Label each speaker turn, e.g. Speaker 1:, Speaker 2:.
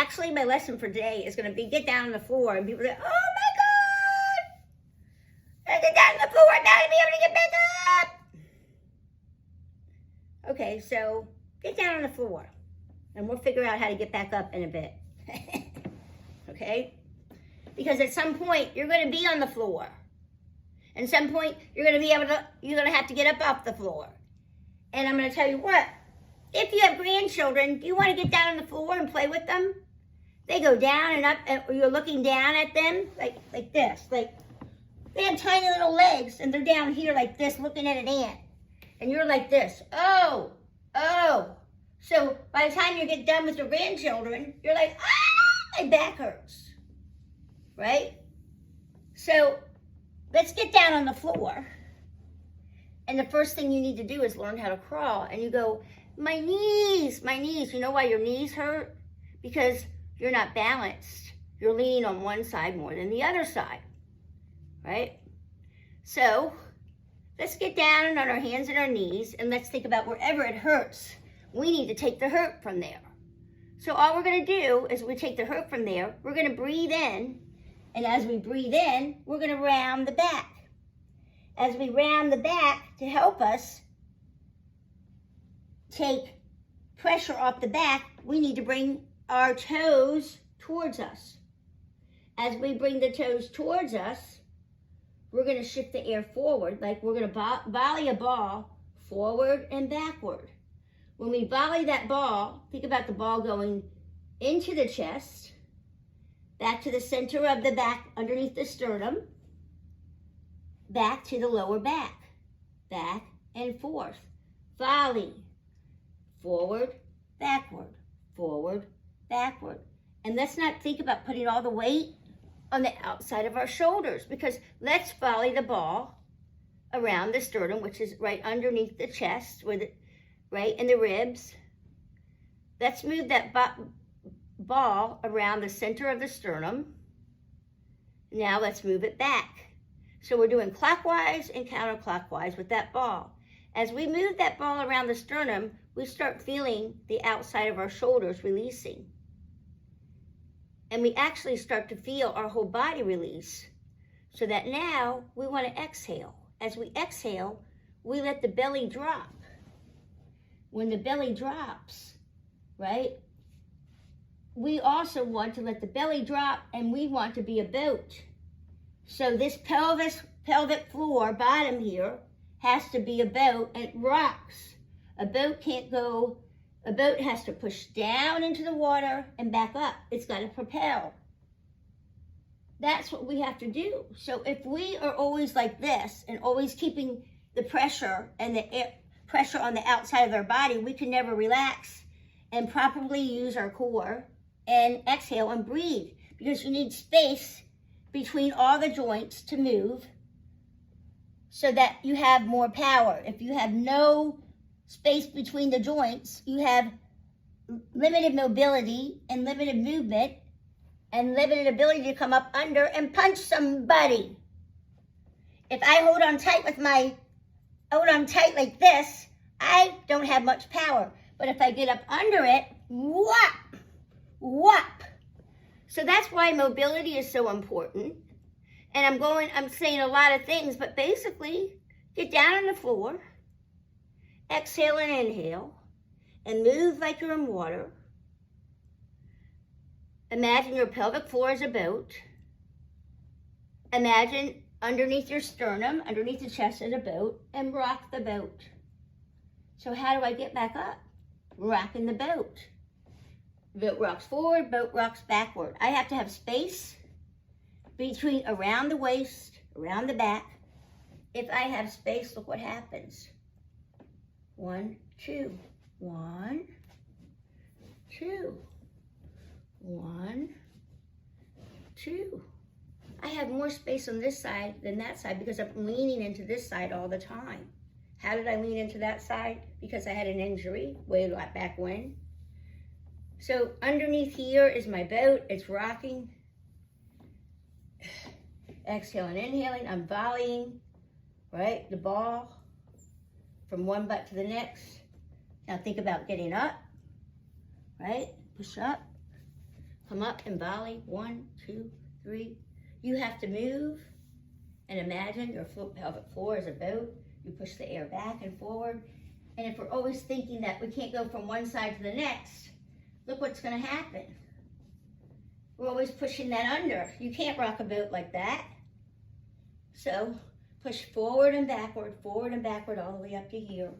Speaker 1: actually, my lesson for today is going to be get down on the floor, and people say, oh my God, I get down on the floor, I'm not going to be able to get back up. Okay, so get down on the floor, and we'll figure out how to get back up in a bit. Okay? Because at some point, you're going to be on the floor. And at some point, you're going to have to get up off the floor. And I'm going to tell you what, if you have grandchildren, do you want to get down on the floor and play with them? They go down and up, and you're looking down at them like this. Like, they have tiny little legs, and they're down here like this, looking at an ant. And you're like this. Oh. So by the time you get done with your grandchildren, you're like, my back hurts. Right? So let's get down on the floor. And the first thing you need to do is learn how to crawl. And you go, my knees. You know why your knees hurt? Because you're not balanced. You're leaning on one side more than the other side, right? So let's get down on our hands and our knees, and let's think about wherever it hurts. We need to take the hurt from there. So all we're going to do is we take the hurt from there. We're going to breathe in, and as we breathe in, we're going to round the back. As we round the back to help us take pressure off the back, we need to bring our toes towards us. As we bring the toes towards us, we're going to shift the air forward, like we're going to volley a ball forward and backward. When we volley that ball, think about the ball going into the chest, back to the center of the back underneath the sternum, back to the lower back and forth. Volley, forward, backward, forward, backward. And let's not think about putting all the weight on the outside of our shoulders, because let's volley the ball around the sternum, which is right underneath the chest, right in the ribs. Let's move that ball around the center of the sternum. Now let's move it back. So we're doing clockwise and counterclockwise with that ball. As we move that ball around the sternum, we start feeling the outside of our shoulders releasing. And we actually start to feel our whole body release. So that now we want to exhale. As we exhale, we let the belly drop. When the belly drops, right, we also want to let the belly drop, and we want to be a boat. So this pelvic floor, bottom here, has to be a boat, and it rocks. A boat can't go, a boat has to push down into the water and back up. It's got to propel. That's what we have to do. So if we are always like this and always keeping the pressure and the air, pressure on the outside of our body, we can never relax and properly use our core and exhale and breathe, because you need space between all the joints to move so that you have more power. If you have no space between the joints, you have limited mobility and limited movement and limited ability to come up under and punch somebody. If I hold on tight like this, I don't have much power. But if I get up under it, whop, whop. So that's why mobility is so important. And I'm saying a lot of things, but basically, get down on the floor, exhale and inhale, and move like you're in water. Imagine your pelvic floor is a boat. Imagine underneath your sternum, underneath the chest is a boat, and rock the boat. So how do I get back up? Rocking the boat. Boat rocks forward, boat rocks backward. I have to have space between around the waist, around the back. If I have space, look what happens. 1, 2. 1, 2. 1, 2. I have more space on this side than that side because I'm leaning into this side all the time. How did I lean into that side? Because I had an injury way back when. So underneath here is my boat. It's rocking. Exhaling, inhaling. I'm volleying, right? The ball from one butt to the next. Now think about getting up, right? Push up, come up and volley. 1, 2, 3. You have to move and imagine your pelvic floor is a boat. You push the air back and forward. And if we're always thinking that we can't go from one side to the next, look what's going to happen. We're always pushing that under. You can't rock a boat like that. So push forward and backward all the way up to here.